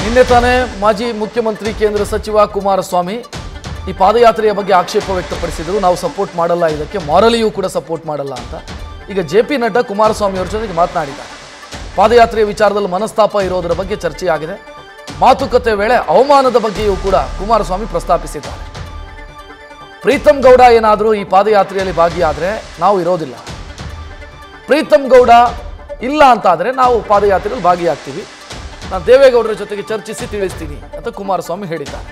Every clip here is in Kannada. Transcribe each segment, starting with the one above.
ನಿನ್ನೆ ತಾನೇ ಮಾಜಿ ಮುಖ್ಯಮಂತ್ರಿ ಕೇಂದ್ರ ಸಚಿವ ಕುಮಾರಸ್ವಾಮಿ ಈ ಪಾದಯಾತ್ರೆಯ ಬಗ್ಗೆ ಆಕ್ಷೇಪ ವ್ಯಕ್ತಪಡಿಸಿದರು. ನಾವು ಸಪೋರ್ಟ್ ಮಾಡಲ್ಲ, ಇದಕ್ಕೆ ಮಾರಲಿಯೂ ಕೂಡ ಸಪೋರ್ಟ್ ಮಾಡಲ್ಲ ಅಂತ. ಈಗ ಜೆ.ಪಿ. ನಡ್ಡಾ ಕುಮಾರಸ್ವಾಮಿ ಅವರ ಜೊತೆಗೆ ಮಾತನಾಡಿದ್ದಾರೆ. ಪಾದಯಾತ್ರೆಯ ವಿಚಾರದಲ್ಲಿ ಮನಸ್ತಾಪ ಇರೋದರ ಬಗ್ಗೆ ಚರ್ಚೆಯಾಗಿದೆ. ಮಾತುಕತೆ ವೇಳೆ ಅವಮಾನದ ಬಗ್ಗೆಯೂ ಕೂಡ ಕುಮಾರಸ್ವಾಮಿ ಪ್ರಸ್ತಾಪಿಸಿದ್ದಾರೆ. ಪ್ರೀತಮ್ ಗೌಡ ಏನಾದರೂ ಈ ಪಾದಯಾತ್ರೆಯಲ್ಲಿ ಭಾಗಿಯಾದರೆ ನಾವು ಇರೋದಿಲ್ಲ, ಪ್ರೀತಮ್ ಗೌಡ ಇಲ್ಲ ಅಂತಾದರೆ ನಾವು ಪಾದಯಾತ್ರೆಯಲ್ಲಿ ಭಾಗಿಯಾಗ್ತೀವಿ, ನಾನು ದೇವೇಗೌಡರ ಜೊತೆಗೆ ಚರ್ಚಿಸಿ ತಿಳಿಸ್ತೀನಿ ಅಂತ ಕುಮಾರಸ್ವಾಮಿ ಹೇಳಿದ್ದಾರೆ.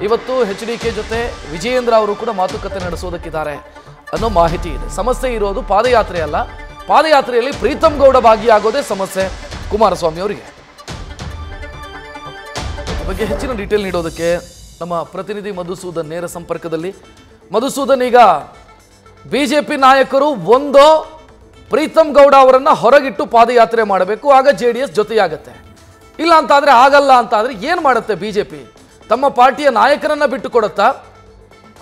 ಇವತ್ತು ಎಚ್.ಡಿ.ಕೆ ಜೊತೆ ವಿಜಯೇಂದ್ರ ಅವರು ಕೂಡ ಮಾತುಕತೆ ನಡೆಸೋದಕ್ಕಿದ್ದಾರೆ ಅನ್ನೋ ಮಾಹಿತಿ ಇದೆ. ಸಮಸ್ಯೆ ಇರೋದು ಪಾದಯಾತ್ರೆ ಅಲ್ಲ, ಪಾದಯಾತ್ರೆಯಲ್ಲಿ ಪ್ರೀತಮ್ ಗೌಡ ಭಾಗಿಯಾಗೋದೇ ಸಮಸ್ಯೆ ಕುಮಾರಸ್ವಾಮಿ ಅವರಿಗೆ. ಬಗ್ಗೆ ಹೆಚ್ಚಿನ ಡೀಟೇಲ್ ನೀಡೋದಕ್ಕೆ ನಮ್ಮ ಪ್ರತಿನಿಧಿ ಮಧುಸೂದನ್ ನೇರ ಸಂಪರ್ಕದಲ್ಲಿ. ಮಧುಸೂದನ್, ಈಗ ಬಿಜೆಪಿ ನಾಯಕರು ಒಂದೋ ಪ್ರೀತಮ್ ಗೌಡ ಅವರನ್ನ ಹೊರಗಿಟ್ಟು ಪಾದಯಾತ್ರೆ ಮಾಡಬೇಕು, ಆಗ JDS ಜೊತೆಯಾಗತ್ತೆ, ಇಲ್ಲ ಅಂತಾದ್ರೆ ಆಗಲ್ಲ ಅಂತಾದ್ರೆ ಏನ್ ಮಾಡುತ್ತೆ ಬಿಜೆಪಿ? ತಮ್ಮ ಪಾರ್ಟಿಯ ನಾಯಕರನ್ನ ಬಿಟ್ಟು ಕೊಡುತ್ತಾ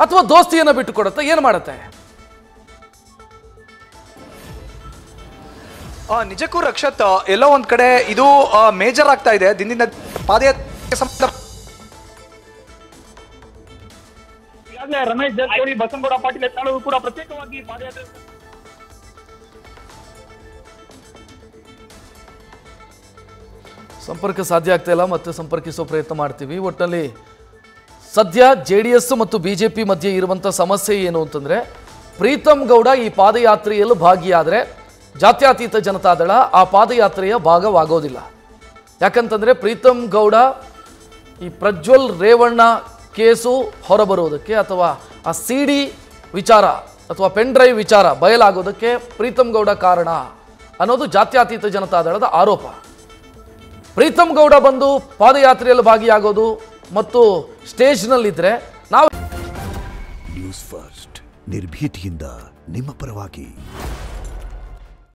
ಅಥವಾ ದೋಸ್ತಿಯನ್ನ ಬಿಟ್ಟು ಕೊಡುತ್ತಾ, ಏನ್ ಮಾಡುತ್ತೆ? ನಿಜಕ್ಕೂ ರಕ್ಷತ್, ಎಲ್ಲೋ ಒಂದ್ ಕಡೆ ಇದು ಮೇಜರ್ ಆಗ್ತಾ ಇದೆ ದಿನದಿಂದ ಪಾದಯಾತ್ರೆ ಸಂಬಂಧ. ಈಗಾಗಲೇ ರಮೇಶ್ ಜಾರಕಿಹೊಳಿ, ಬಸನಗೌಡ ಪಾಟೀಲ್ ಯತ್ನಾಳ್ ಕೂಡ ಪ್ರತ್ಯೇಕವಾಗಿ ಪಾದಯಾತ್ರೆ ಸಂಪರ್ಕ ಸಾಧ್ಯ ಆಗ್ತಾ ಇಲ್ಲ, ಮತ್ತೆ ಸಂಪರ್ಕಿಸೋ ಪ್ರಯತ್ನ ಮಾಡ್ತೀವಿ. ಒಟ್ಟಿನಲ್ಲಿ ಸದ್ಯ JDS ಮತ್ತು ಬಿಜೆಪಿ ಮಧ್ಯೆ ಇರುವಂಥ ಸಮಸ್ಯೆ ಏನು ಅಂತಂದರೆ, ಪ್ರೀತಮ್ ಗೌಡ ಈ ಪಾದಯಾತ್ರೆಯಲ್ಲೂ ಭಾಗಿಯಾದರೆ ಜಾತ್ಯತೀತ ಜನತಾದಳ ಆ ಪಾದಯಾತ್ರೆಯ ಭಾಗವಾಗೋದಿಲ್ಲ. ಯಾಕಂತಂದರೆ ಪ್ರೀತಮ್ ಗೌಡ ಈ ಪ್ರಜ್ವಲ್ ರೇವಣ್ಣ ಕೇಸು ಹೊರಬರೋದಕ್ಕೆ ಅಥವಾ ಆ CD ವಿಚಾರ ಅಥವಾ ಪೆನ್ ಡ್ರೈವ್ ವಿಚಾರ ಬಯಲಾಗೋದಕ್ಕೆ ಪ್ರೀತಮ್ ಗೌಡ ಕಾರಣ ಅನ್ನೋದು ಜಾತ್ಯತೀತ ಜನತಾದಳದ ಆರೋಪ. ಪ್ರೀತಮ್ ಗೌಡ ಬಂದು ಪಾದಯಾತ್ರೆಯಲ್ಲಿ ಭಾಗಿಯಾಗೋದು ಮತ್ತು ಸ್ಟೇಜ್ನಲ್ಲಿದ್ದರೆ ನಾವು ನ್ಯೂಸ್ ಫಸ್ಟ್ ನಿರ್ಭೀತಿಯಿಂದ ನಿಮ್ಮ ಪರವಾಗಿ.